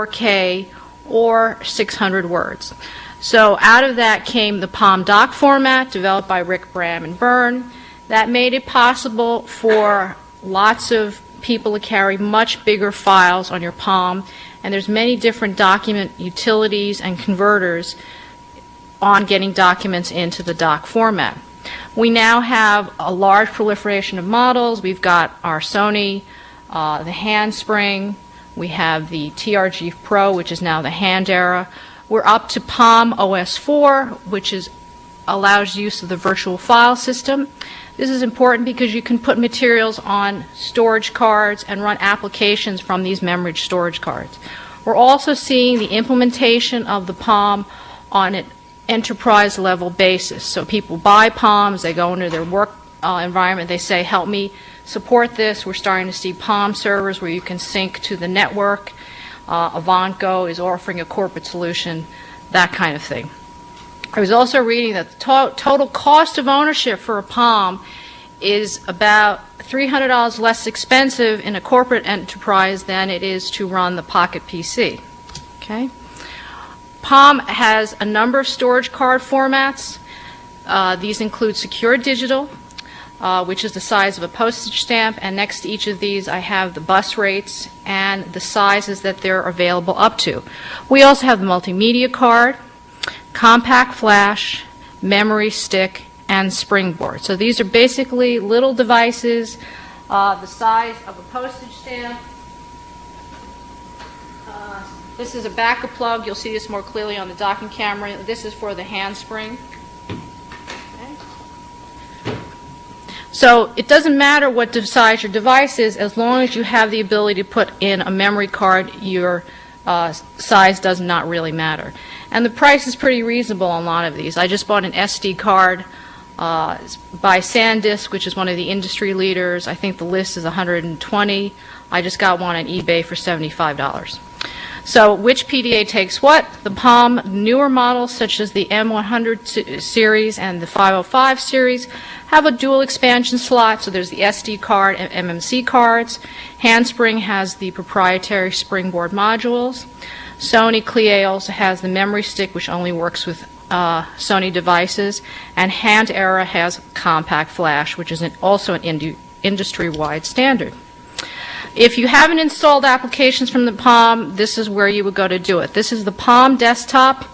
4K or 600 words. So out of that came the Palm doc format developed by Rick Bram and Byrne that made it possible for lots of people to carry much bigger files on your Palm, and there's many different document utilities and converters on getting documents into the doc format. We now have a large proliferation of models. We've got our Sony, the Handspring, we have the TRG Pro, which is now the Hand Era. We're up to Palm OS 4, which allows use of the virtual file system. This is important because you can put materials on storage cards and run applications from these memory storage cards. We're also seeing the implementation of the Palm on an enterprise level basis. So people buy Palms, they go into their work environment, they say, help me support this. We're starting to see Palm servers where you can sync to the network. Avantgo is offering a corporate solution, that kind of thing. I was also reading that the total cost of ownership for a Palm is about $300 less expensive in a corporate enterprise than it is to run the Pocket PC. Okay? Palm has a number of storage card formats. These include secure digital, which is the size of a postage stamp, and next to each of these I have the bus rates and the sizes that they're available up to. We also have the multimedia card, compact flash, memory stick, and springboard. So these are basically little devices the size of a postage stamp. This is a backup plug. You'll see this more clearly on the docking camera. This is for the handspring. So it doesn't matter what size your device is, as long as you have the ability to put in a memory card, your size does not really matter. And the price is pretty reasonable on a lot of these. I just bought an SD card by SanDisk, which is one of the industry leaders. I think the list is $120. I just got one on eBay for $75. So which PDA takes what? The Palm newer models, such as the M100 series and the 505 series, have a dual expansion slot. So there's the SD card and MMC cards. Handspring has the proprietary springboard modules. Sony CLIA also has the memory stick, which only works with Sony devices. And Hand Era has compact flash, which is also an industry-wide standard. If you haven't installed applications from the Palm, this is where you would go to do it. This is the Palm desktop,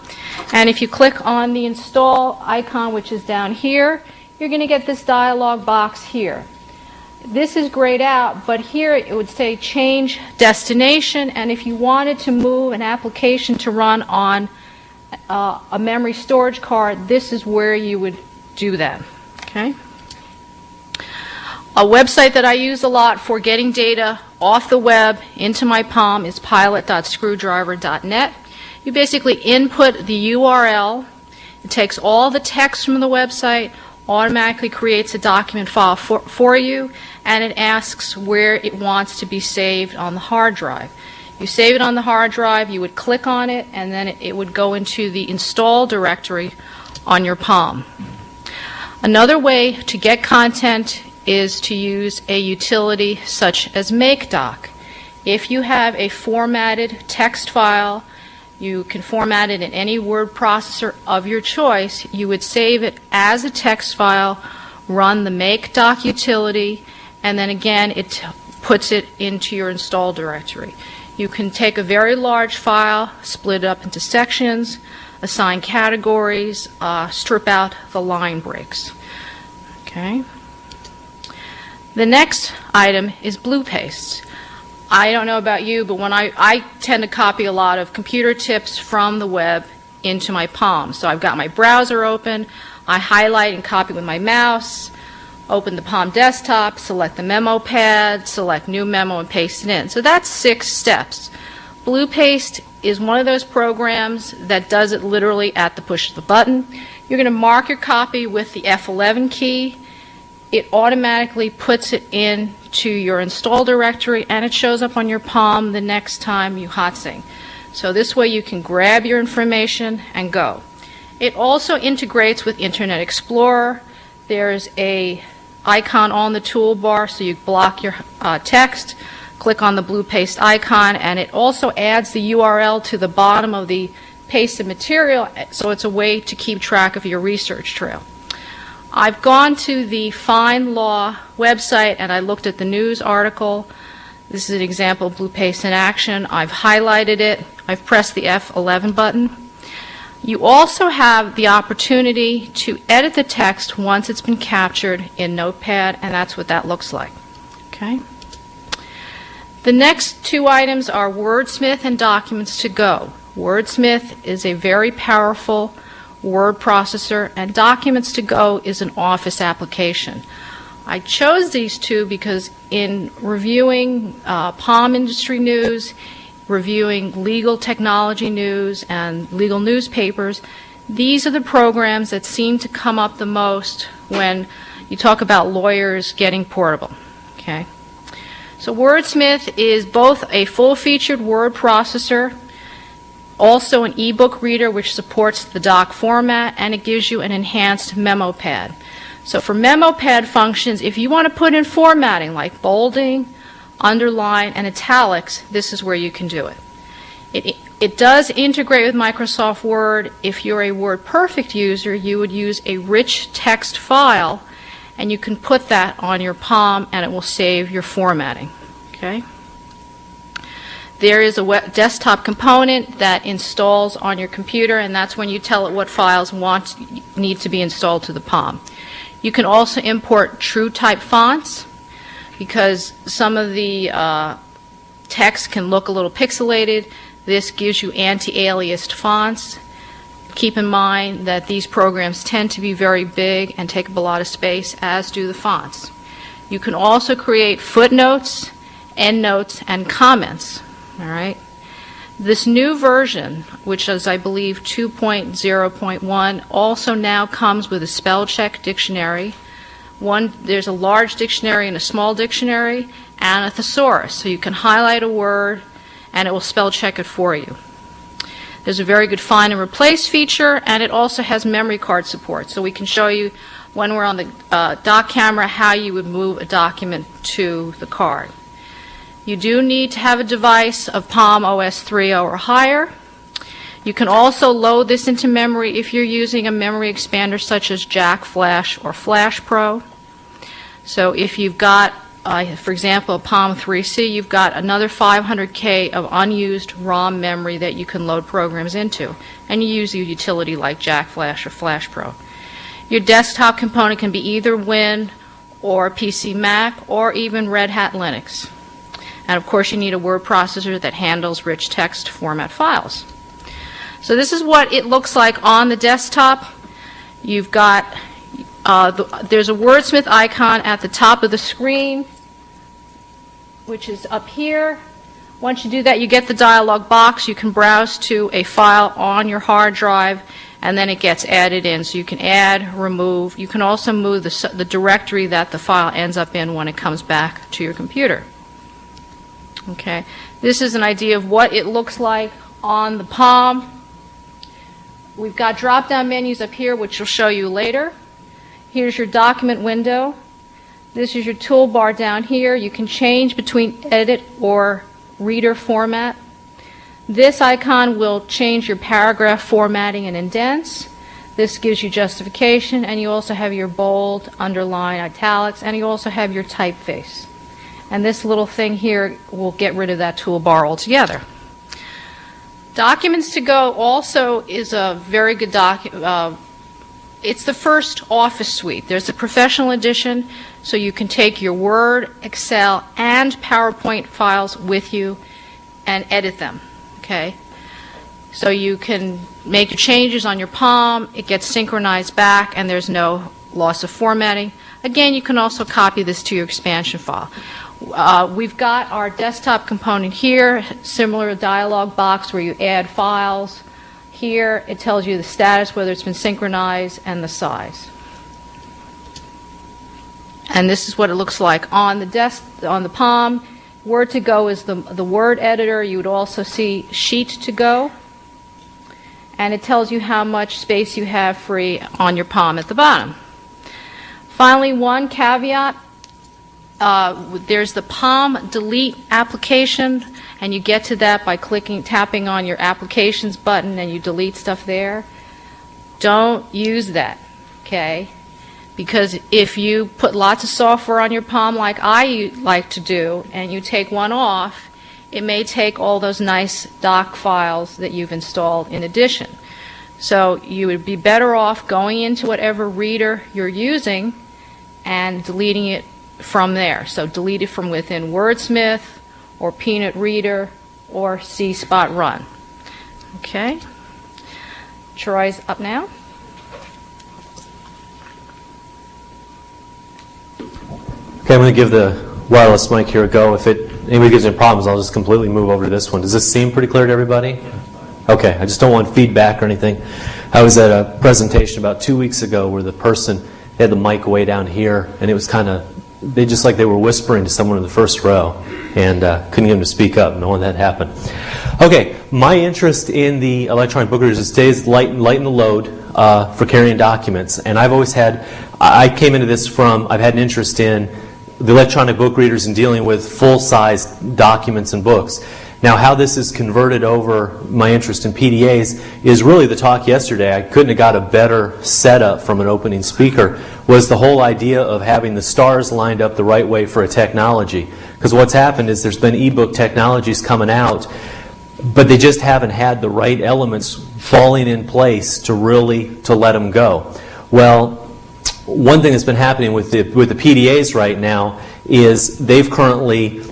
and if you click on the install icon, which is down here, you're going to get this dialog box here. This is grayed out, but here it would say change destination, and if you wanted to move an application to run on a memory storage card, this is where you would do that. Okay? A website that I use a lot for getting data off the web into my Palm is pilot.screwdriver.net. You basically input the URL. It takes all the text from the website, automatically creates a document file for you, and it asks where it wants to be saved on the hard drive. You save it on the hard drive, you would click on it, and then it would go into the install directory on your Palm. Another way to get content is to use a utility such as MakeDoc. If you have a formatted text file, you can format it in any word processor of your choice. You would save it as a text file, run the MakeDoc utility, and then again it puts it into your install directory. You can take a very large file, split it up into sections, assign categories, strip out the line breaks. Okay. The next item is Blue Paste. I don't know about you, but when I tend to copy a lot of computer tips from the web into my Palm. So I've got my browser open, I highlight and copy with my mouse, open the Palm desktop, select the Memo Pad, select New Memo, and paste it in. So that's 6 steps. Blue Paste is one of those programs that does it literally at the push of the button. You're going to mark your copy with the F11 key. It automatically puts it into your install directory, and it shows up on your Palm the next time you hotsync. So this way you can grab your information and go. It also integrates with Internet Explorer. There's a icon on the toolbar so you block your text. click on the blue paste icon, and it also adds the URL to the bottom of the pasted material, so it's a way to keep track of your research trail. I've gone to the FindLaw website and I looked at the news article. This is an example of blue paste in action. I've highlighted it. I've pressed the F11 button. You also have the opportunity to edit the text once it's been captured in Notepad, and that's what that looks like. Okay. The next two items are Wordsmith and Documents to Go. Wordsmith is a very powerful word processor, and Documents to Go is an Office application. I chose these two because in reviewing palm industry news, reviewing legal technology news and legal newspapers, these are the programs that seem to come up the most when you talk about lawyers getting portable. Okay. So Wordsmith is both a full-featured word processor, also an ebook reader which supports the doc format, and it gives you an enhanced Memo Pad. So for Memo Pad functions, if you want to put in formatting like bolding, underline, and italics, this is where you can do it. It does integrate with Microsoft Word. If you're a WordPerfect user, you would use a rich text file, and you can put that on your palm, and it will save your formatting. Okay. There is a desktop component that installs on your computer, and that's when you tell it what files need to be installed to the palm. You can also import Truetype Fonts, because some of the text can look a little pixelated. This gives you anti-aliased fonts. Keep in mind that these programs tend to be very big and take up a lot of space, as do the fonts. You can also create footnotes, endnotes, and comments. All right. This new version, which is, I believe, 2.0.1, also now comes with a Spellcheck Dictionary. There's a large dictionary and a small dictionary, and a thesaurus. So you can highlight a word, and it will spell check it for you. There's a very good find and replace feature, and it also has memory card support. So we can show you, when we're on the doc camera, how you would move a document to the card. You do need to have a device of Palm OS 3.0 or higher. You can also load this into memory if you're using a memory expander such as Jack Flash or Flash Pro. So if you've got, for example, a Palm 3C, you've got another 500K of unused ROM memory that you can load programs into, and you use a utility like Jack Flash or Flash Pro. Your desktop component can be either Win or PC Mac or even Red Hat Linux. And of course you need a word processor that handles rich text format files. So this is what it looks like on the desktop. You've got, there's a Wordsmith icon at the top of the screen, which is up here. Once you do that, you get the dialog box. You can browse to a file on your hard drive, and then it gets added in. So you can add, remove. You can also move the directory that the file ends up in when it comes back to your computer. Okay, this is an idea of what it looks like on the palm. We've got drop-down menus up here, which will show you later. Here's your document window. This is your toolbar down here. You can change between edit or reader format. This icon will change your paragraph formatting and indents. This gives you justification, and you also have your bold, underline, italics, and you also have your typeface. And this little thing here will get rid of that toolbar altogether. Documents to Go also is a very good it's the first Office suite. There's a professional edition, so you can take your Word, Excel, and PowerPoint files with you and edit them. Okay? So you can make your changes on your palm, it gets synchronized back, and there's no loss of formatting. Again, you can also copy this to your expansion file. We've got our desktop component here, similar dialog box where you add files. Here it tells you the status, whether it's been synchronized, and the size. And this is what it looks like on the palm. Word to Go is the word editor. You would also see Sheet to Go, and it tells you how much space you have free on your palm at the bottom. Finally, one caveat. there's the Palm Delete application, and you get to that by tapping on your Applications button, and you delete stuff there. Don't use that, okay? Because if you put lots of software on your Palm like I like to do, and you take one off, it may take all those nice doc files that you've installed in addition. So you would be better off going into whatever reader you're using and deleting it from there. So delete it from within Wordsmith or Peanut Reader or C-Spot Run. Okay. Troy's up now. Okay, I'm going to give the wireless mic here a go. If anybody gives any problems, I'll just completely move over to this one. Does this seem pretty clear to everybody? Okay, I just don't want feedback or anything. I was at a presentation about 2 weeks ago where the person had the mic way down here, and it was kind of, they were whispering to someone in the first row, and couldn't get them to speak up. No one that happened. Okay, my interest in the electronic book readers today is Lighten the Load for carrying documents, and I've always had, I came into this from, I've had an interest in the electronic book readers and dealing with full-size documents and books. Now, how this is converted over my interest in PDAs is really the talk yesterday. I couldn't have got a better setup from an opening speaker, was the whole idea of having the stars lined up the right way for a technology. Because what's happened is there's been ebook technologies coming out, but they just haven't had the right elements falling in place to let them go. Well, one thing that's been happening with the PDAs right now is they've currently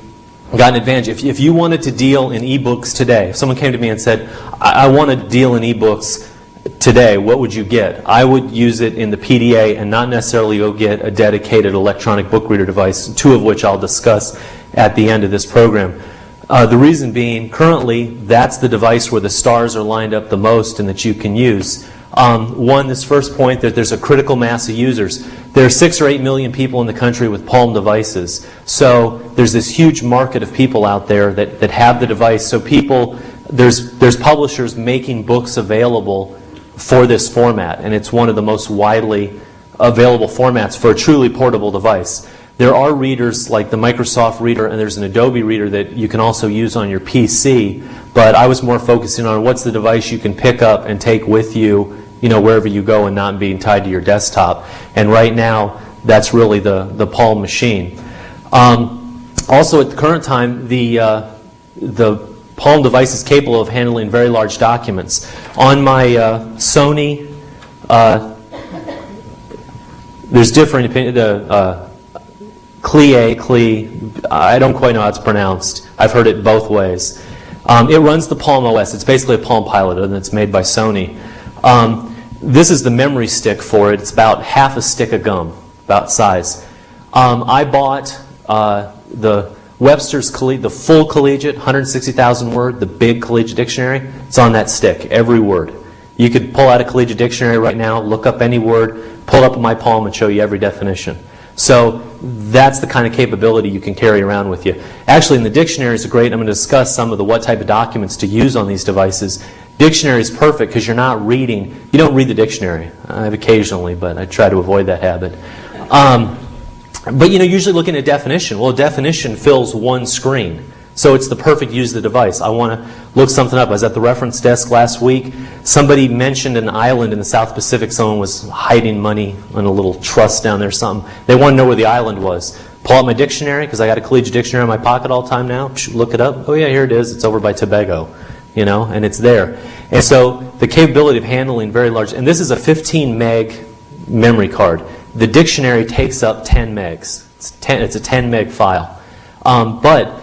got an advantage. If you wanted to deal in ebooks today, if someone came to me and said, I want to deal in ebooks today, what would you get? I would use it in the PDA and not necessarily go get a dedicated electronic book reader device, two of which I'll discuss at the end of this program. The reason being, currently, that's the device where the stars are lined up the most and that you can use. This first point, that there's a critical mass of users. There are 6 or 8 million people in the country with Palm devices. So there's this huge market of people out there that have the device. So there's publishers making books available for this format, and it's one of the most widely available formats for a truly portable device. There are readers like the Microsoft Reader, and there's an Adobe Reader that you can also use on your PC, but I was more focusing on what's the device you can pick up and take with you, wherever you go and not being tied to your desktop. And right now, that's really the Palm machine. Also, at the current time, the Palm device is capable of handling very large documents. On my Sony, there's different opinions. CLI, I don't quite know how it's pronounced. I've heard it both ways. It runs the Palm OS. It's basically a Palm Pilot, and it's made by Sony. This is the memory stick for it. It's about half a stick of gum, about size. I bought the Webster's the full collegiate, 160,000 word, the big collegiate dictionary. It's on that stick, every word. You could pull out a collegiate dictionary right now, look up any word, pull it up in my palm, and show you every definition. So that's the kind of capability you can carry around with you. Actually, in the dictionaries are great. I'm going to discuss some of what type of documents to use on these devices. Dictionary is perfect because you're not reading. You don't read the dictionary. I have occasionally, but I try to avoid that habit. But usually looking at a definition. Well, a definition fills one screen. So it's the perfect use of the device. I want to look something up. I was at the reference desk last week. Somebody mentioned an island in the South Pacific. Someone was hiding money on a little trust down there or something. They want to know where the island was. Pull out my dictionary, because I got a collegiate dictionary in my pocket all the time now. Look it up. Oh yeah, here it is. It's over by Tobago. And it's there. And so the capability of handling very large, and this is a 15 meg memory card. The dictionary takes up 10 megs. It's a 10 meg file. But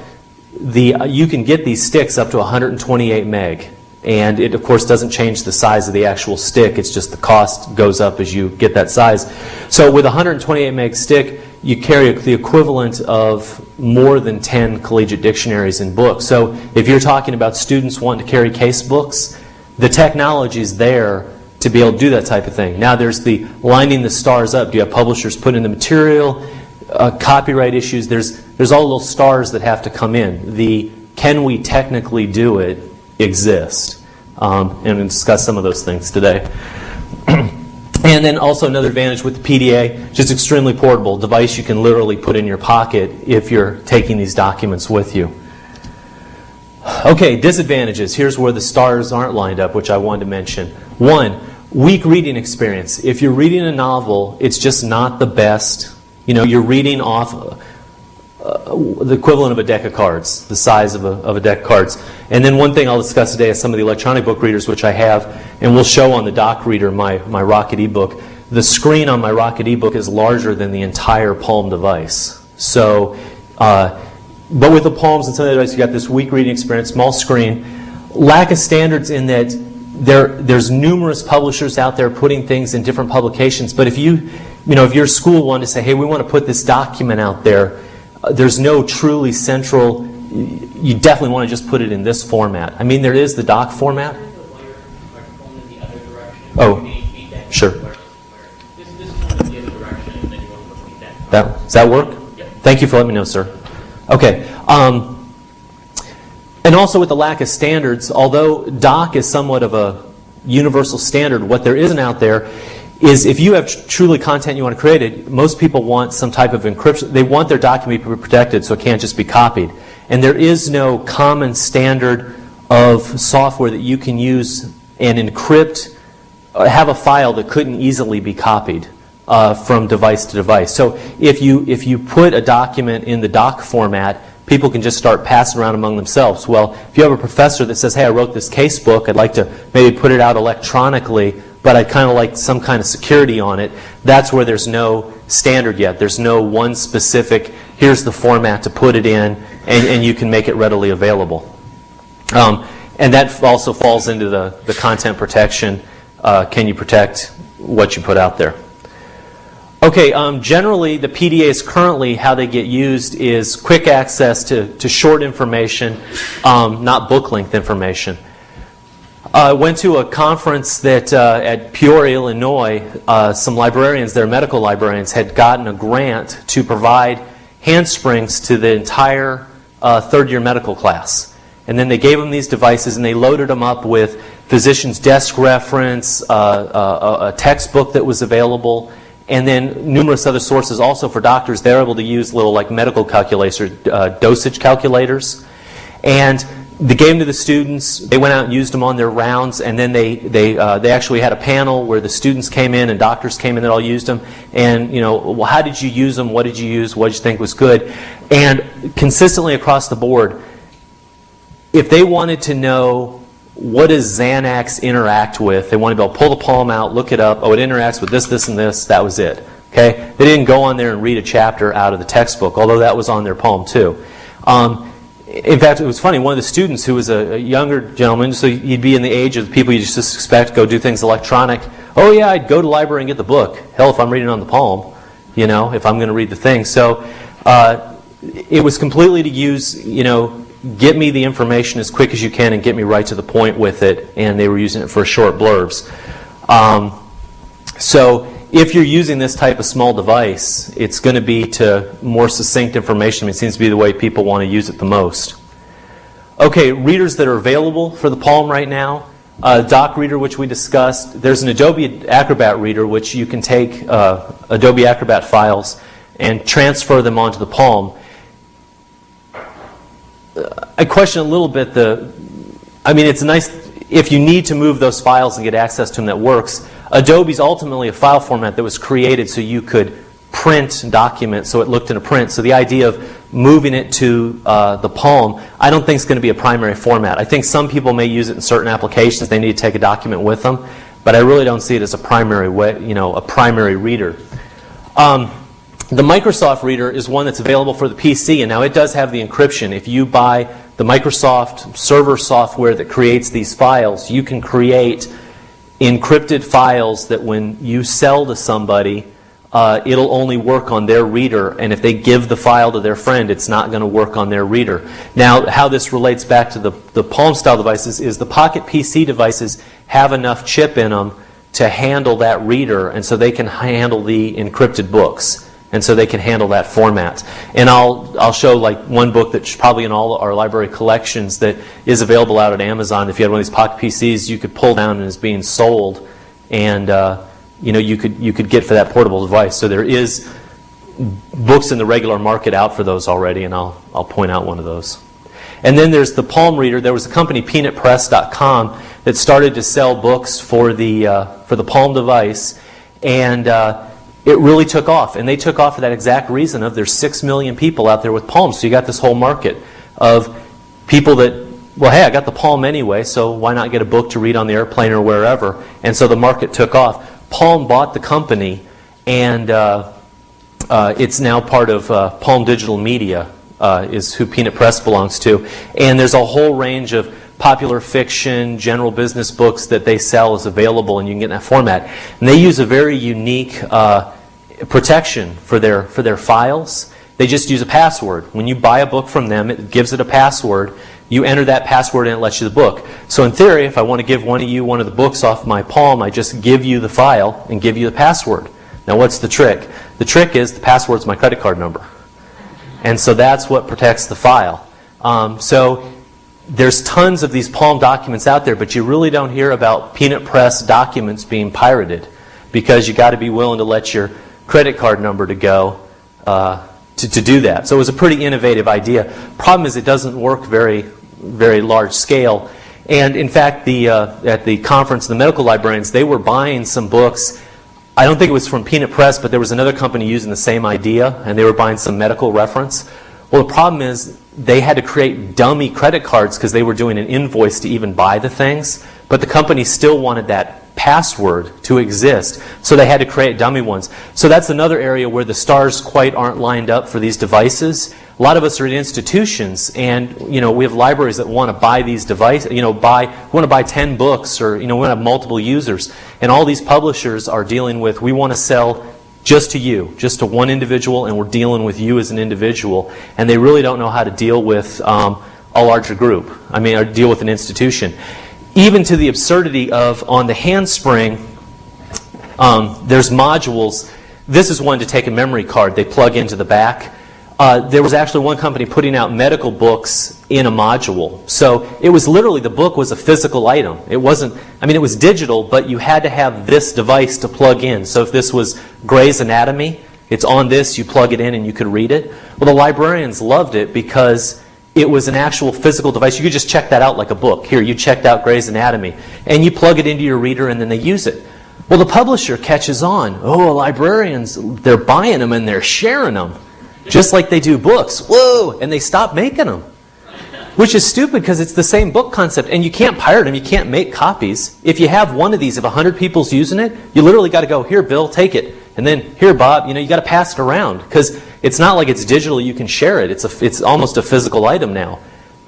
you can get these sticks up to 128 meg, and it of course doesn't change the size of the actual stick. It's just the cost goes up as you get that size. So with a 128 meg stick, you carry the equivalent of more than 10 collegiate dictionaries and books. So if you're talking about students wanting to carry case books, the technology is there to be able to do that type of thing. Now there's the lining the stars up. Do you have publishers put in the material? Copyright issues. There's all little stars that have to come in. The can we technically do it exist? And we'll discuss some of those things today. And And then also another advantage with the PDA, just extremely portable device you can literally put in your pocket if you're taking these documents with you. Okay, disadvantages. Here's where the stars aren't lined up, which I wanted to mention. 1, weak reading experience. If you're reading a novel, it's just not the best. You know, you're reading off the equivalent of a deck of cards, the size of a deck of cards. And then one thing I'll discuss today is some of the electronic book readers, which I have, and we'll show on the dock reader, my Rocket eBook. The screen on my Rocket eBook is larger than the entire Palm device. So, but with the Palms and some of the devices, you got this weak reading experience, small screen, lack of standards in that there's numerous publishers out there putting things in different publications. But if if your school wanted to say, hey, we want to put this document out there, there's no truly central. You definitely want to just put it in this format. I mean, there is the doc format. Oh, sure. Does that work? Thank you for letting me know, sir. Okay. And also with the lack of standards, although doc is somewhat of a universal standard, what there isn't out there is if you have truly content you want to create it, most people want some type of encryption. They want their document to be protected so it can't just be copied. And there is no common standard of software that you can use and encrypt, have a file that couldn't easily be copied from device to device. So if you put a document in the doc format, people can just start passing around among themselves. Well, if you have a professor that says, hey, I wrote this case book, I'd like to maybe put it out electronically, but I'd kind of like some kind of security on it, that's where there's no standard yet. There's no one specific, here's the format to put it in, and you can make it readily available. And that also falls into the content protection. Can you protect what you put out there? Okay, generally the PDAs currently, how they get used is quick access to short information, not book length information. I went to a conference that at Peoria, Illinois, some librarians, their medical librarians, had gotten a grant to provide handsprings to the entire third-year medical class. And then they gave them these devices and they loaded them up with physician's desk reference, a textbook that was available, and then numerous other sources also for doctors. They're able to use little like medical calculators, dosage calculators. And they gave them to the students. They went out and used them on their rounds, and then they actually had a panel where the students came in and doctors came in that all used them. And well, how did you use them? What did you use? What did you think was good? And consistently across the board, if they wanted to know what does Xanax interact with, they wanted to be able to pull the Palm out, look it up. Oh, it interacts with this, this, and this. That was it. Okay, they didn't go on there and read a chapter out of the textbook, although that was on their Palm too. In fact, it was funny. One of the students, who was a younger gentleman, so he'd be in the age of the people you just expect go do things electronic. Oh yeah, I'd go to the library and get the book. Hell, if I'm reading on the Palm, if I'm going to read the thing. So it was completely to use, get me the information as quick as you can and get me right to the point with it. And they were using it for short blurbs. So if you're using this type of small device, it's going to be to more succinct information. It seems to be the way people want to use it the most. Okay, readers that are available for the Palm right now. Doc Reader, which we discussed. There's an Adobe Acrobat Reader, which you can take Adobe Acrobat files and transfer them onto the Palm. I question a little bit it's nice if you need to move those files and get access to them, that works. Adobe's ultimately a file format that was created so you could print documents so it looked in a print. So the idea of moving it to the Palm, I don't think is going to be a primary format. I think some people may use it in certain applications. They need to take a document with them, but I really don't see it as a primary way, a primary reader. The Microsoft Reader is one that's available for the PC, and now it does have the encryption. If you buy the Microsoft server software that creates these files, you can create encrypted files that when you sell to somebody, it'll only work on their reader, and if they give the file to their friend, it's not going to work on their reader. Now, how this relates back to the Palm-style devices is the Pocket PC devices have enough chip in them to handle that reader, and so they can handle the encrypted books. And so they can handle that format. And I'll show like one book that's probably in all our library collections that is available out at Amazon. If you had one of these Pocket PCs, you could pull down and is being sold. And you could get for that portable device. So there is books in the regular market out for those already, and I'll point out one of those. And then there's the Palm Reader. There was a company, peanutpress.com, that started to sell books for the Palm device, and it really took off. And they took off for that exact reason of there's 6 million people out there with Palms. So you got this whole market of people that, well, hey, I got the Palm anyway, so why not get a book to read on the airplane or wherever? And so the market took off. Palm bought the company, and it's now part of Palm Digital Media, is who Peanut Press belongs to. And there's a whole range of popular fiction, general business books that they sell is available, and you can get in that format. And they use a very unique protection for their files. They just use a password. When you buy a book from them, it gives it a password. You enter that password and it lets you the book. So in theory, if I want to give one of you one of the books off my Palm, I just give you the file and give you the password. Now what's the trick? The trick is the password's my credit card number. And so that's what protects the file. So there's tons of these Palm documents out there, but you really don't hear about Peanut Press documents being pirated, because you got to be willing to let your credit card number to go to do that. So it was a pretty innovative idea. Problem is it doesn't work very large scale. And in fact, at the conference, the medical librarians, they were buying some books. I don't think it was from Peanut Press, but there was another company using the same idea, and they were buying some medical reference. Well, the problem is they had to create dummy credit cards because they were doing an invoice to even buy the things, but the company still wanted that password to exist, so they had to create dummy ones. So that's another area where the stars quite aren't lined up for these devices. A lot of us are in institutions, and we have libraries that want to buy these devices. Want to buy 10 books, or we want to have multiple users, and all these publishers are dealing with, we want to sell just to you, just to one individual, and we're dealing with you as an individual, and they really don't know how to deal with a larger group. Or deal with an institution. Even to the absurdity of, on the handspring, there's modules. This is one to take a memory card. They plug into the back. There was actually one company putting out medical books in a module. So it was literally, the book was a physical item. It wasn't, it was digital, but you had to have this device to plug in. So if this was Grey's Anatomy, it's on this, you plug it in and you could read it. Well, the librarians loved it because it was an actual physical device. You could just check that out like a book. Here, you checked out Grey's Anatomy. And you plug it into your reader and then they use it. Well, the publisher catches on. Oh, librarians, they're buying them and they're sharing them. Just like they do books. Whoa! And they stop making them. Which is stupid because it's the same book concept. And you can't pirate them. You can't make copies. If you have one of these, if 100 people's using it, you literally got to go, here, Bill, take it. And then, here, Bob, you got to pass it around. Because it's not like it's digital, you can share it. It's almost a physical item now.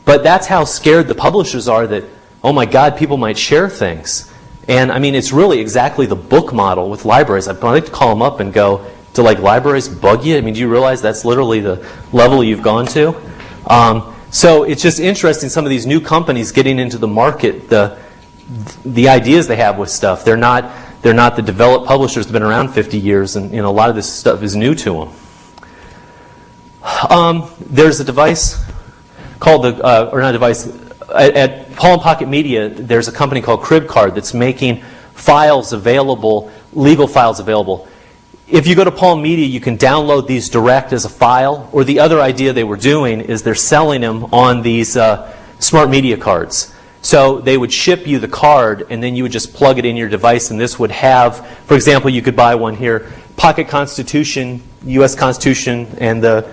But that's how scared the publishers are that, oh my God, people might share things. And it's really exactly the book model with libraries. I'd like to call them up and go, do libraries bug you? Do you realize that's literally the level you've gone to? So it's just interesting, some of these new companies getting into the market, the ideas they have with stuff. They're not the developed publishers that have been around 50 years, and a lot of this stuff is new to them. There's a device called at Palm Pocket Media, there's a company called CribCard that's making files available, legal files available. If you go to Palm Media, you can download these direct as a file, or the other idea they were doing is they're selling them on these smart media cards. So they would ship you the card, and then you would just plug it in your device, and this would have, for example, you could buy one here, Pocket Constitution, U.S. Constitution, and the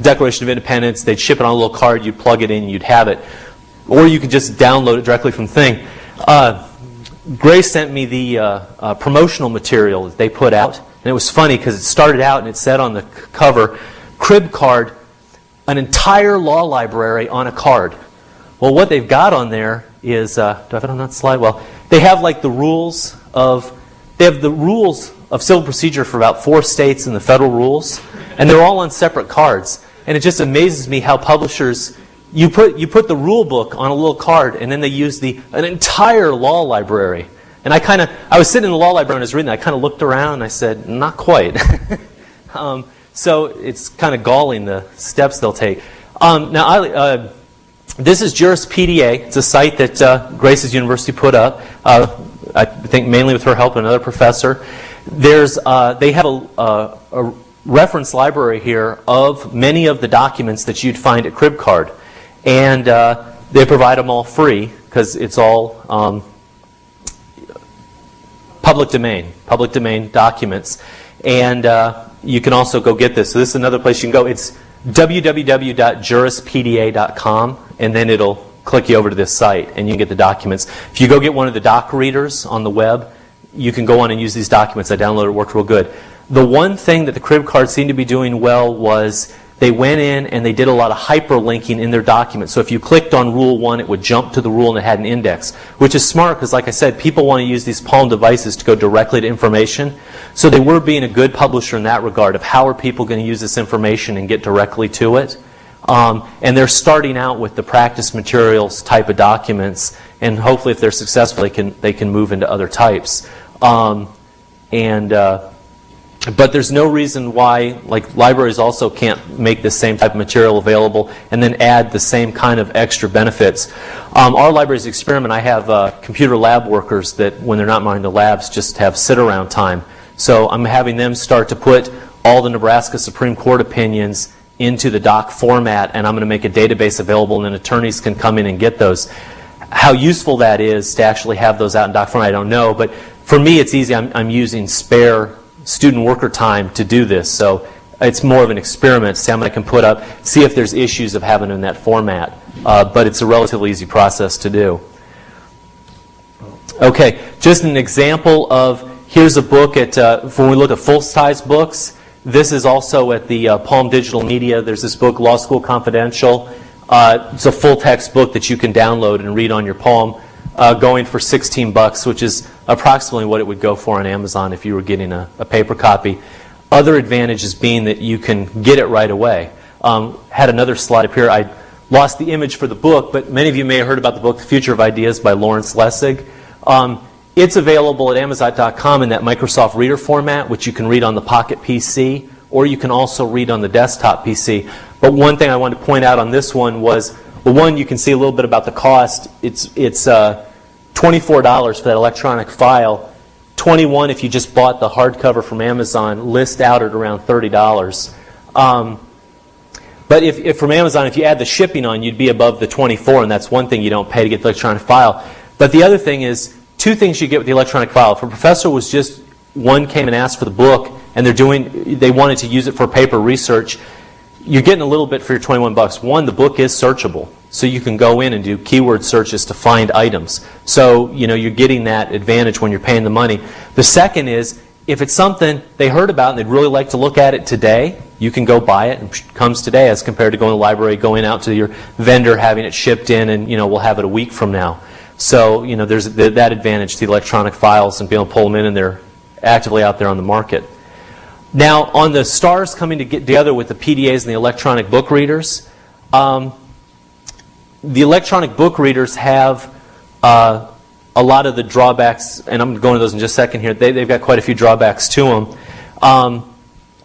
Declaration of Independence. They'd ship it on a little card, you'd plug it in, and you'd have it. Or you could just download it directly from the thing. Grace sent me the promotional material that they put out. And it was funny because it started out and it said on the cover, CribCard, an entire law library on a card. Well, what they've got on there is, do I have it on that slide? Well, they have the rules of civil procedure for about 4 states and the federal rules, and they're all on separate cards. And it just amazes me how publishers, you put the rule book on a little card, and then they use an entire law library. And I was sitting in the law library and I was reading that. I kind of looked around and I said, not quite. So it's kind of galling the steps they'll take. Now, this is Jurispedia. It's a site that Grace's university put up, I think mainly with her help and another professor. They have a reference library here of many of the documents that you'd find at CribCard. And they provide them all free because it's all public domain documents. And you can also go get this. So this is another place you can go. It's www.jurispda.com, and then it'll click you over to this site, and you can get the documents. If you go get one of the doc readers on the web, you can go on and use these documents. I downloaded it, worked real good. The one thing that the CribCard seemed to be doing well was they went in and they did a lot of hyperlinking in their documents. So if you clicked on Rule 1, it would jump to the rule and it had an index, which is smart because, like I said, people want to use these Palm devices to go directly to information. So they were being a good publisher in that regard of how are people going to use this information and get directly to it. And they're starting out with the practice materials type of documents, and hopefully if they're successful, they can move into other types. But there's no reason why, like, libraries also can't make the same type of material available and then add the same kind of extra benefits. Our library's experiment, I have computer lab workers that, when they're not minding the labs, just have sit-around time. So I'm having them start to put all the Nebraska Supreme Court opinions into the doc format, and I'm going to make a database available, and then attorneys can come in and get those. How useful that is to actually have those out in doc format, I don't know. But for me, it's easy. I'm using spare student worker time to do this, so it's more of an experiment. See how many I can put up, see if there's issues of having it in that format. But it's a relatively easy process to do. Okay, just an example of, here's a book at, when we look at full-size books, this is also at the Palm Digital Media. There's this book, Law School Confidential. It's a full-text book that you can download and read on your Palm, going for $16, which is approximately what it would go for on Amazon if you were getting a paper copy. Other advantages being that you can get it right away. Had another slide up here. I lost the image for the book, but many of you may have heard about the book, The Future of Ideas by Lawrence Lessig. It's available at Amazon.com in that Microsoft Reader format, which you can read on the Pocket PC, or you can also read on the desktop PC. But one thing I wanted to point out on this one was, well, one, you can see a little bit about the cost. It's $24 for that electronic file. $21 if you just bought the hardcover from Amazon, list out at around $30. But if from Amazon, if you add the shipping on, you'd be above the $24, and that's one thing you don't pay to get the electronic file. But the other thing is, two things you get with the electronic file. If a professor was just, one came and asked for the book, and they wanted to use it for paper research, you're getting a little bit for your $21. One, the book is searchable, so you can go in and do keyword searches to find items. So, you're getting that advantage when you're paying the money. The second is, if it's something they heard about and they'd really like to look at it today, you can go buy it, and it comes today, as compared to going to the library, going out to your vendor, having it shipped in, and we'll have it a week from now. So, there's that advantage to the electronic files and being able to pull them in, and they're actively out there on the market. Now, on the stars coming together with the PDAs and the electronic book readers, the electronic book readers have a lot of the drawbacks, and I'm going to go into those in just a second here. They've got quite a few drawbacks to them.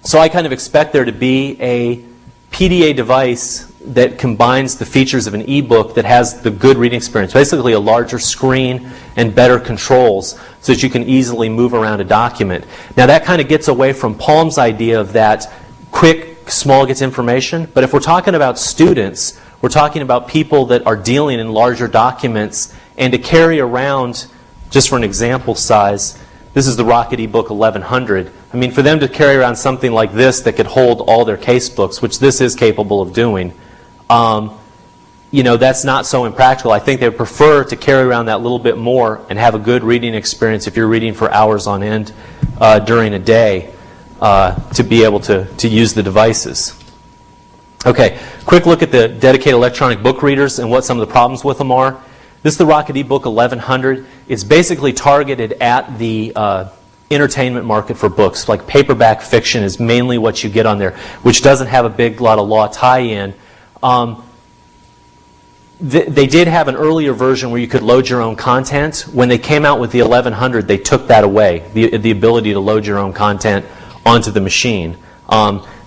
So I kind of expect there to be a PDA device that combines the features of an ebook that has the good reading experience, basically a larger screen and better controls so that you can easily move around a document. Now that kind of gets away from Palm's idea of that quick, small gets information, but if we're talking about students, we're talking about people that are dealing in larger documents, and to carry around, just for an example size, this is the Rocket eBook 1100. I mean, for them to carry around something like this that could hold all their case books, which this is capable of doing, that's not so impractical. I think they would prefer to carry around that little bit more and have a good reading experience if you're reading for hours on end during a day to be able to use the devices. Okay, quick look at the dedicated electronic book readers and what some of the problems with them are. This is the Rocket eBook 1100. It's basically targeted at the entertainment market for books. Like paperback fiction is mainly what you get on there, which doesn't have a big lot of law tie-in. They did have an earlier version where you could load your own content. When they came out with the 1100, they took that away, the ability to load your own content onto the machine.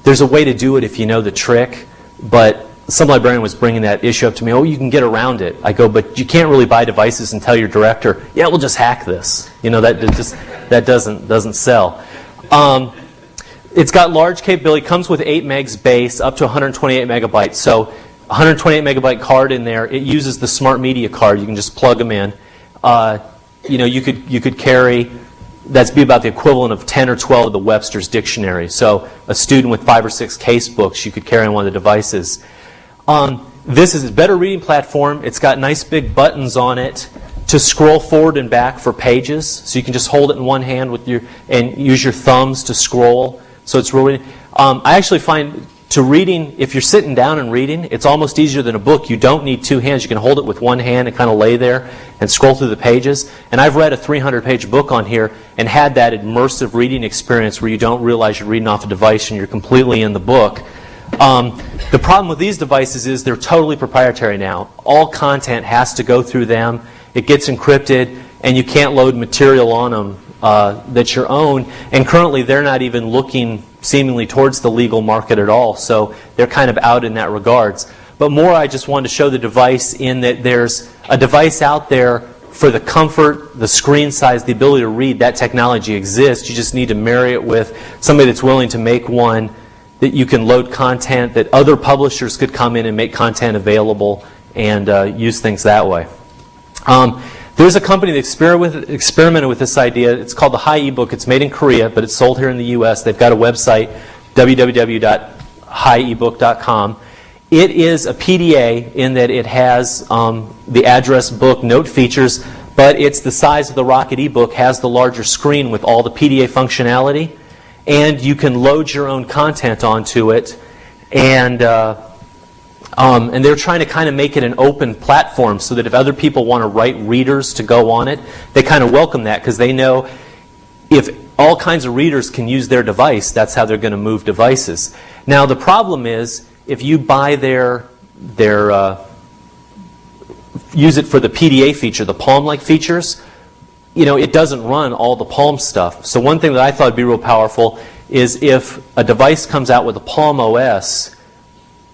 There's a way to do it if you know the trick, but some librarian was bringing that issue up to me. Oh, you can get around it. I go, but you can't really buy devices and tell your director, yeah, we'll just hack this. You know, that doesn't sell. It's got large capability. Comes with 8 megs base, up to 128 megabytes. So 128 megabyte card in there. It uses the Smart Media card. You can just plug them in. You know, you could carry. That's be about the equivalent of 10 or 12 of the Webster's Dictionary. So a student with 5 or 6 case books, you could carry on one of the devices. This is a better reading platform. It's got nice big buttons on it to scroll forward and back for pages. So you can just hold it in one hand with and use your thumbs to scroll. So it's really. I actually find to reading, if you're sitting down and reading, it's almost easier than a book. You don't need 2 hands. You can hold it with one hand and kind of lay there and scroll through the pages. And I've read a 300-page book on here and had that immersive reading experience where you don't realize you're reading off a device and you're completely in the book. The problem with these devices is they're totally proprietary now. All content has to go through them. It gets encrypted, and you can't load material on them that's your own. And currently, they're not even looking seemingly towards the legal market at all. So they're kind of out in that regards. But more, I just wanted to show the device in that there's a device out there for the comfort, the screen size, the ability to read. That technology exists. You just need to marry it with somebody that's willing to make one that you can load content, that other publishers could come in and make content available and use things that way. There's a company that experimented with this idea. It's called the Hi eBook. It's made in Korea, but it's sold here in the U.S. They've got a website, www.hiebook.com. It is a PDA in that it has the address book note features, but it's the size of the Rocket eBook, has the larger screen with all the PDA functionality, and you can load your own content onto it. And they're trying to kind of make it an open platform so that if other people want to write readers to go on it, they kind of welcome that because they know if all kinds of readers can use their device, that's how they're going to move devices. Now the problem is if you buy use it for the PDA feature, the Palm-like features, you know, it doesn't run all the Palm stuff. So one thing that I thought would be real powerful is if a device comes out with a Palm OS.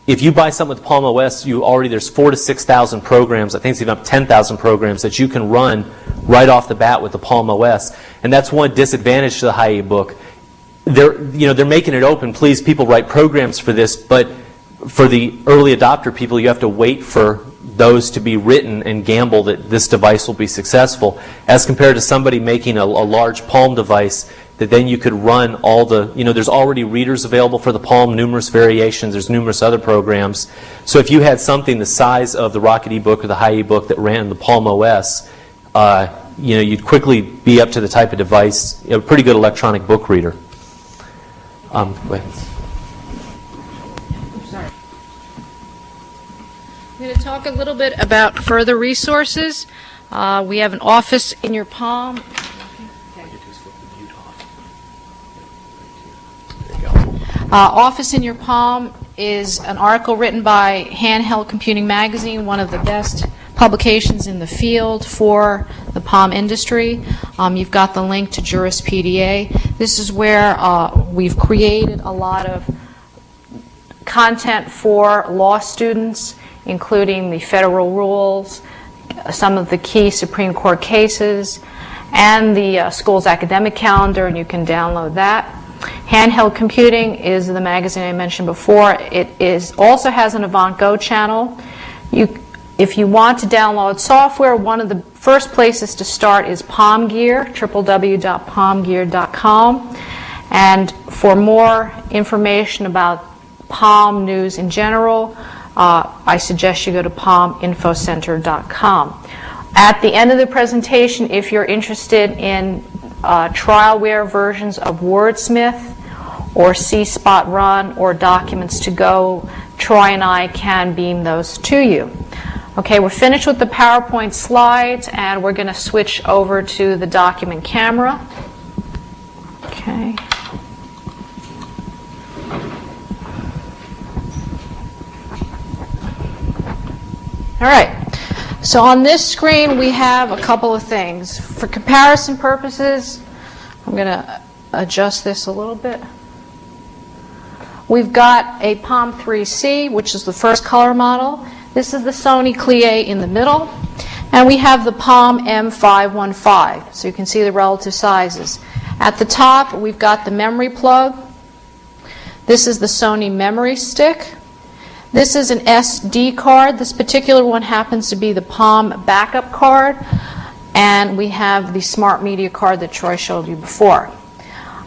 If you buy something with Palm OS, there's 4,000 to 6,000 programs. I think it's even up 10,000 programs that you can run right off the bat with the Palm OS. And that's one disadvantage to the Hi eBook. They're making it open. Please, people write programs for this, but for the early adopter people, you have to wait for those to be written and gamble that this device will be successful, as compared to somebody making a large Palm device that then you could run all the, there's already readers available for the Palm, numerous variations, there's numerous other programs. So if you had something the size of the Rocket eBook or the Hi eBook that ran the Palm OS, you'd quickly be up to the type of device, a pretty good electronic book reader. Go ahead. Sorry. I'm going to talk a little bit about further resources. We have an Office in Your Palm. Office in Your Palm is an article written by Handheld Computing Magazine, one of the best publications in the field for the Palm industry. You've got the link to Juris PDA. This is where we've created a lot of content for law students, including the federal rules, some of the key Supreme Court cases, and the school's academic calendar, and you can download that. Handheld Computing is the magazine I mentioned before. It also has an Avant Go channel. If you want to download software, one of the first places to start is Palm Gear, www.palmgear.com. And for more information about Palm news in general, I suggest you go to palminfocenter.com. At the end of the presentation, if you're interested in trialware versions of Wordsmith or C-Spot Run or Documents to Go, Troy and I can beam those to you. Okay, we're finished with the PowerPoint slides, and we're going to switch over to the document camera. Okay. All right. So on this screen, we have a couple of things. For comparison purposes, I'm going to adjust this a little bit. We've got a Palm 3C, which is the first color model. This is the Sony Clie in the middle. And we have the Palm M515, so you can see the relative sizes. At the top, we've got the memory plug. This is the Sony memory stick. This is an SD card. This particular one happens to be the Palm backup card. And we have the Smart Media card that Troy showed you before.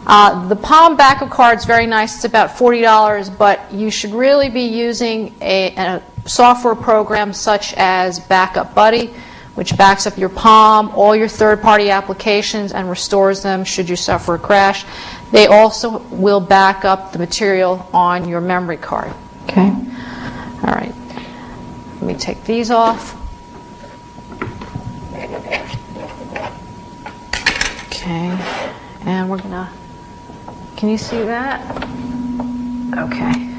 The Palm backup card is very nice. It's about $40, but you should really be using a software program such as Backup Buddy, which backs up your Palm, all your third-party applications, and restores them should you suffer a crash. They also will back up the material on your memory card. Okay? All right. Let me take these off. Okay. And we're going to... Can you see that? Okay.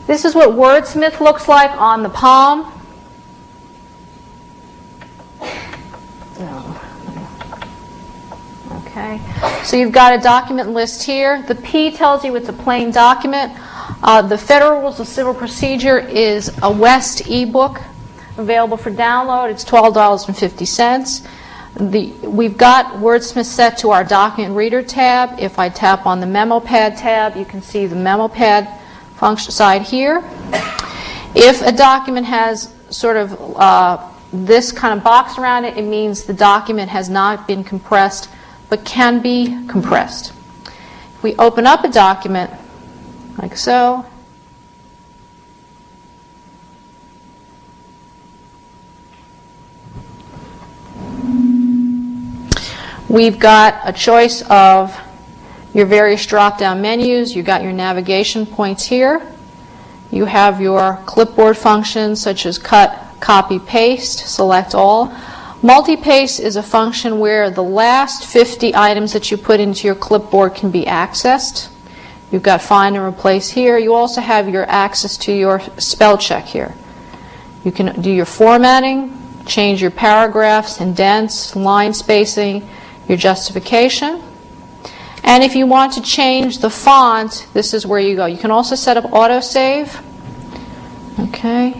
This is what Wordsmith looks like on the Palm. Okay. So you've got a document list here. The P tells you it's a plain document. The Federal Rules of Civil Procedure is a West ebook available for download. It's $12.50. We've got Wordsmith set to our Document Reader tab. If I tap on the Memo Pad tab, you can see the Memo Pad function side here. If a document has sort of this kind of box around it, it means the document has not been compressed but can be compressed. If we open up a document like so, we've got a choice of your various drop-down menus. You've got your navigation points here. You have your clipboard functions such as cut, copy, paste, select all. Multi-paste is a function where the last 50 items that you put into your clipboard can be accessed. You've got find and replace here. You also have your access to your spell check here. You can do your formatting, change your paragraphs, indents, line spacing, your justification. And if you want to change the font, this is where you go. You can also set up autosave. Okay.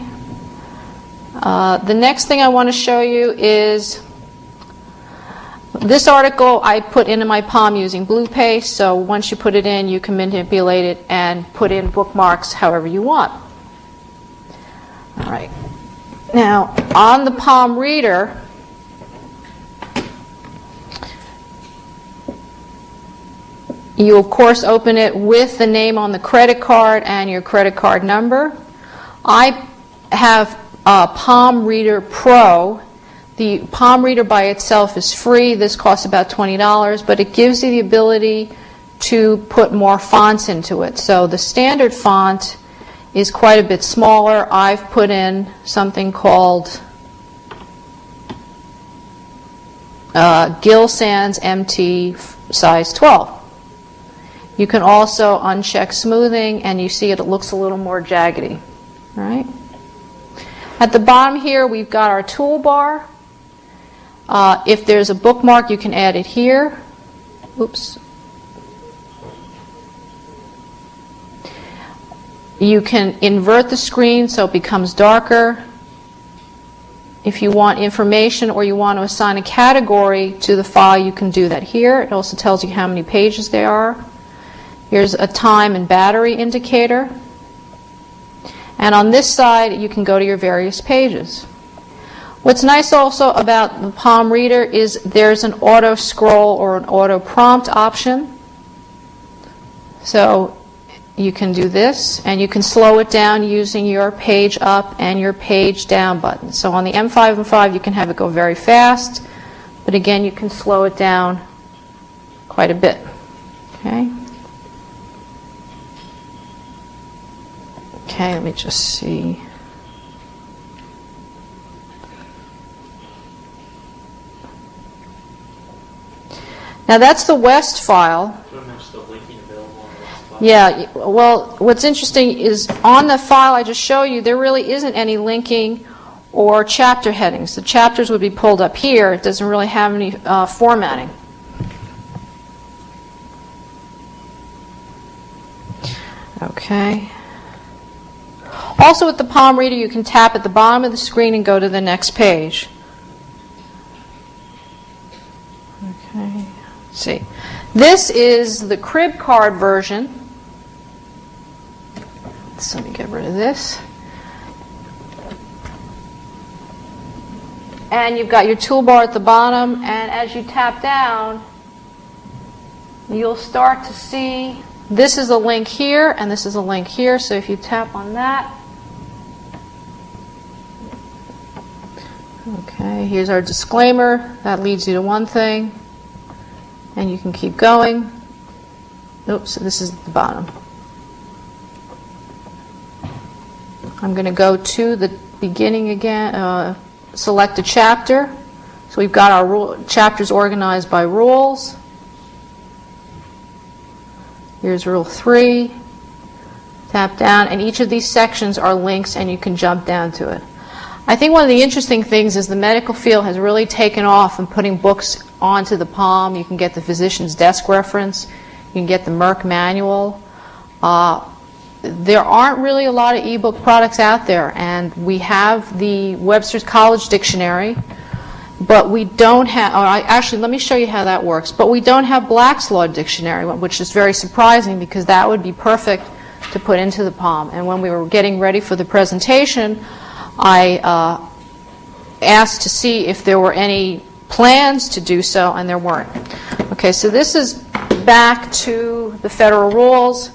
The next thing I want to show you is this article I put into my Palm using blue paste, so once you put it in, you can manipulate it and put in bookmarks however you want. All right. Now, on the Palm Reader, you, of course, open it with the name on the credit card and your credit card number. I have Palm Reader Pro. The Palm Reader by itself is free. This costs about $20, but it gives you the ability to put more fonts into it. So the standard font is quite a bit smaller. I've put in something called Gill Sans MT size 12. You can also uncheck smoothing, and you see it looks a little more jaggedy. All right? At the bottom here, we've got our toolbar. If there's a bookmark, you can add it here. Oops. You can invert the screen so it becomes darker. If you want information or you want to assign a category to the file, you can do that here. It also tells you how many pages there are. Here's a time and battery indicator. And on this side, you can go to your various pages. What's nice also about the Palm Reader is there's an auto scroll or an auto prompt option. So you can do this, and you can slow it down using your page up and your page down button. So on the M515, you can have it go very fast, but again, you can slow it down quite a bit. Okay. Okay, let me just see. Now that's the West file. Yeah, well, what's interesting is on the file I just showed you, there really isn't any linking or chapter headings. The chapters would be pulled up here. It doesn't really have any formatting. Okay. Also with the palm reader, you can tap at the bottom of the screen and go to the next page. Okay. Let's see. This is the crib card version. So let me get rid of this. And you've got your toolbar at the bottom, and as you tap down, you'll start to see this is a link here, and this is a link here. So if you tap on that, okay, here's our disclaimer. That leads you to one thing, and you can keep going. Oops, this is the bottom. I'm going to go to the beginning again. Select a chapter. So we've got our chapters organized by rules. Here's rule 3. Tap down, and each of these sections are links, and you can jump down to it. I think one of the interesting things is the medical field has really taken off in putting books onto the palm. You can get the physician's desk reference. You can get the Merck manual. There aren't really a lot of ebook products out there, and we have the Webster's College Dictionary, but we don't have, actually let me show you how that works, but we don't have Black's Law Dictionary, which is very surprising because that would be perfect to put into the palm. And when we were getting ready for the presentation, I asked to see if there were any plans to do so, and there weren't. Okay, so this is back to the federal rules.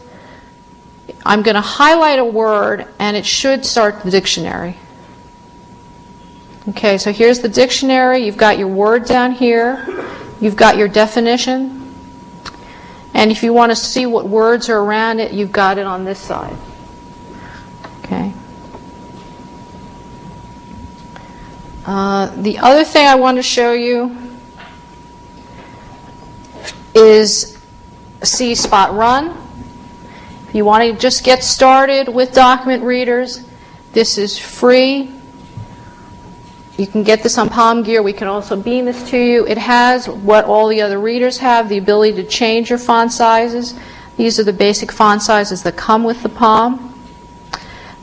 I'm going to highlight a word, and it should start the dictionary. Okay, so here's the dictionary. You've got your word down here. You've got your definition. And if you want to see what words are around it, you've got it on this side. Okay. The other thing I want to show you is see Spot Run. If you want to just get started with document readers, this is free. You can get this on Palm Gear. We can also beam this to you. It has what all the other readers have, the ability to change your font sizes. These are the basic font sizes that come with the Palm.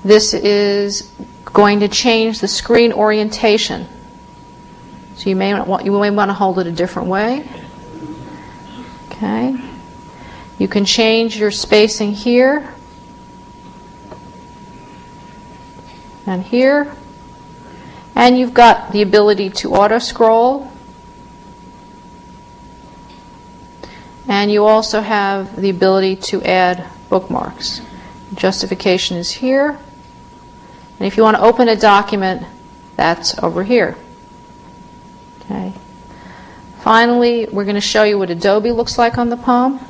This is going to change the screen orientation. So you may want to hold it a different way. Okay. You can change your spacing here and here. And you've got the ability to auto scroll. And you also have the ability to add bookmarks. Justification is here. And if you want to open a document, that's over here. Okay. Finally, we're going to show you what Adobe looks like on the Palm.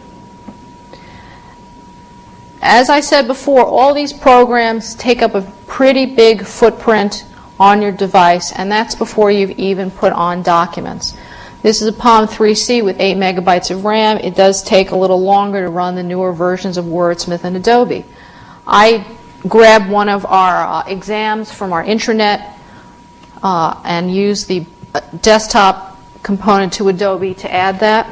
As I said before, all these programs take up a pretty big footprint on your device, and that's before you've even put on documents. This is a Palm 3C with 8 megabytes of RAM. It does take a little longer to run the newer versions of Wordsmith and Adobe. I grabbed one of our exams from our intranet and used the desktop component to Adobe to add that.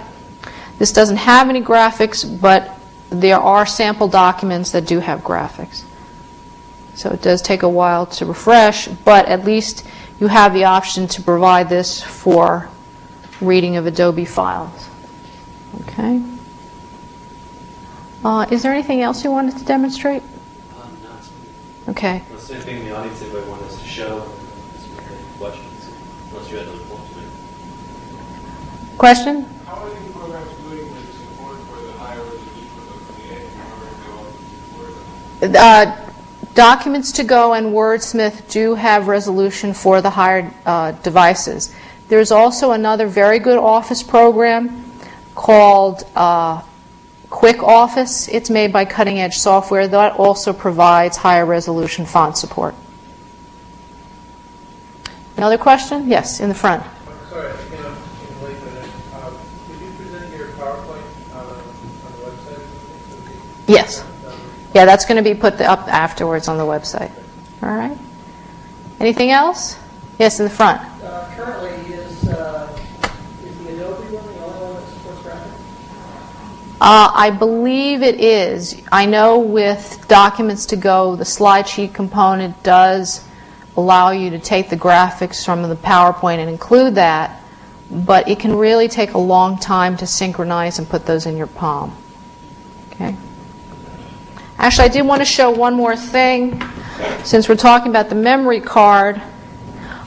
This doesn't have any graphics, but there are sample documents that do have graphics. So it does take a while to refresh, but at least you have the option to provide this for reading of Adobe files. Okay. Is there anything else you wanted to demonstrate? No. Okay. Unless there's anything in the audience anybody wanted us to show, questions, unless you had another point to make. Question? How are these programs doing with support for the higher resolution of the Documents to Go and Wordsmith do have resolution for the higher devices. There's also another very good Office program called Quick Office. It's made by Cutting Edge Software. That also provides higher resolution font support. Another question? Yes, in the front. Sorry, in a late minute. Could you present your PowerPoint on the website? Yes. Yeah, that's going to be put up afterwards on the website. All right. Anything else? Yes, in the front. Currently, is the Adobe one the only one that supports graphics? I believe it is. I know with Documents to Go, the slide sheet component does allow you to take the graphics from the PowerPoint and include that, but it can really take a long time to synchronize and put those in your Palm. Okay. Actually, I did want to show one more thing. Since we're talking about the memory card,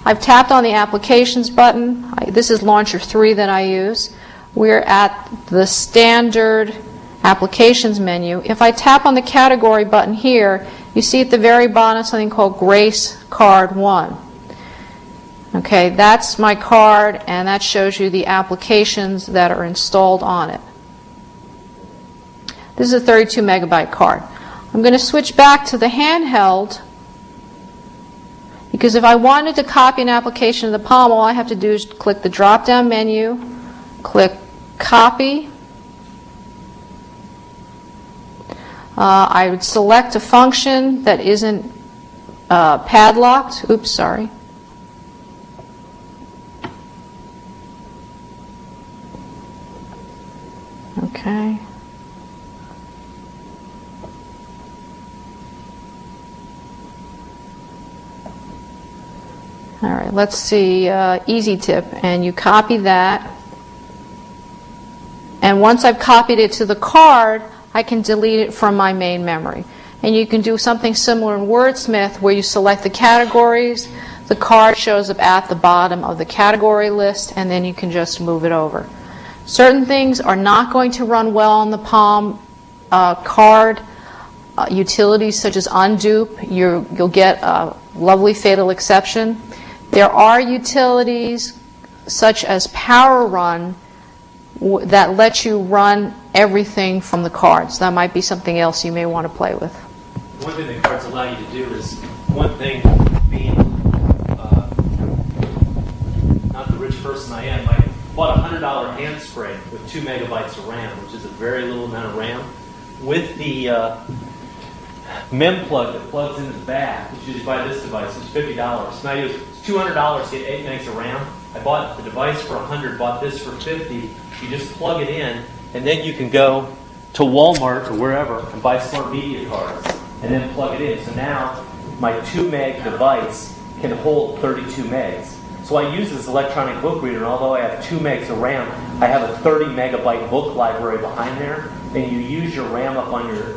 I've tapped on the Applications button. This is Launcher 3 that I use. We're at the standard Applications menu. If I tap on the Category button here, you see at the very bottom something called Grace Card 1. Okay, that's my card, and that shows you the applications that are installed on it. This is a 32 megabyte card. I'm going to switch back to the handheld, because if I wanted to copy an application in the Palm, all I have to do is click the drop-down menu, click Copy. I would select a function that isn't padlocked. Oops, sorry. Okay. All right, let's see, easy tip, and you copy that. And once I've copied it to the card, I can delete it from my main memory. And you can do something similar in Wordsmith where you select the categories, the card shows up at the bottom of the category list, and then you can just move it over. Certain things are not going to run well on the Palm card. Utilities such as undupe, you'll get a lovely fatal exception. There are utilities such as Power Run that let you run everything from the cards. That might be something else you may want to play with. One thing that cards allow you to do is, one thing being not the rich person I am, I bought a $100 hand spray with 2 megabytes of RAM, which is a very little amount of RAM. With the mem plug that plugs into the back, which you buy this device, it's $50. Now it's $200 to get 8 megs of RAM. I bought the device for $100, bought this for $50. You just plug it in, and then you can go to Walmart or wherever and buy smart media cards, and then plug it in. So now my 2 meg device can hold 32 megs. So I use this electronic book reader, and although I have 2 megs of RAM, I have a 30 megabyte book library behind there, and you use your RAM up on your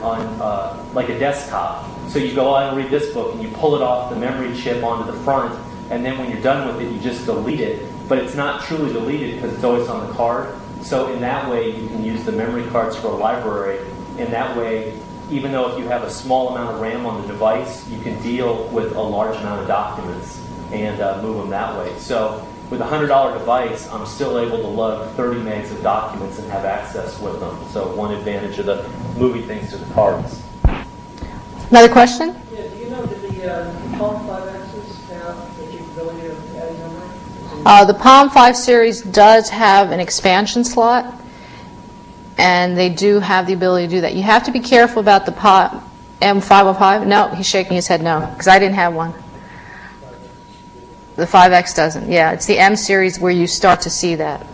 like a desktop. So you go on and read this book, and you pull it off the memory chip onto the front, and then when you're done with it, you just delete it. But it's not truly deleted because it's always on the card. So in that way, you can use the memory cards for a library. In that way, even though if you have a small amount of RAM on the device, you can deal with a large amount of documents and move them that way. So with a $100 device, I'm still able to lug 30 megs of documents and have access with them. So one advantage of the moving things to the cards. Another question? Yeah, do you know that the Palm 5Xs have the capability of adding memory? The Palm 5 series does have an expansion slot, and they do have the ability to do that. You have to be careful about the M505. No, he's shaking his head no, because I didn't have one. The 5X doesn't. Yeah, it's the M series where you start to see that.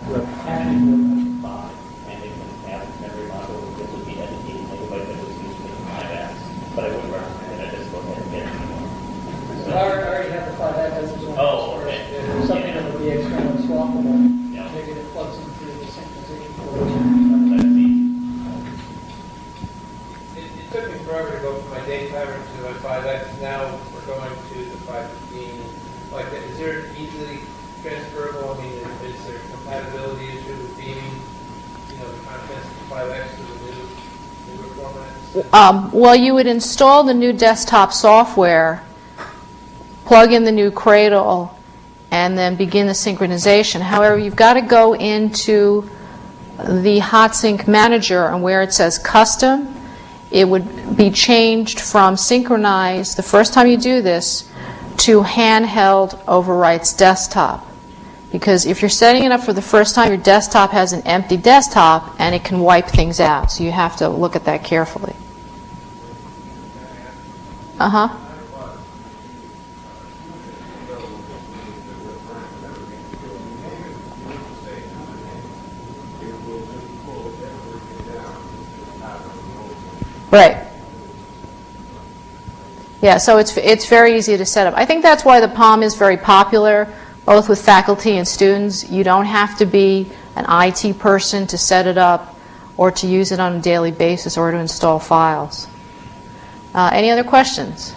I already have the 5X. Oh, okay. Something that would be externally swappable. Yeah. Maybe it plugs into the synchronization. It took me forever to go from my daytimer to my 5X. Now we're going to the 515. Like, is there easily transferable? I mean, is there a compatibility issue with beaming, the contents of the 5X to the newer formats? Well, you would install the new desktop software, plug in the new Cradle, and then begin the synchronization. However, you've got to go into the HotSync Manager, and where it says Custom, it would be changed from synchronized the first time you do this to handheld overwrites desktop. Because if you're setting it up for the first time, your desktop has an empty desktop, and it can wipe things out. So you have to look at that carefully. Uh-huh. Right. Yeah, so it's very easy to set up. I think that's why the Palm is very popular, both with faculty and students. You don't have to be an IT person to set it up or to use it on a daily basis or to install files. Any other questions?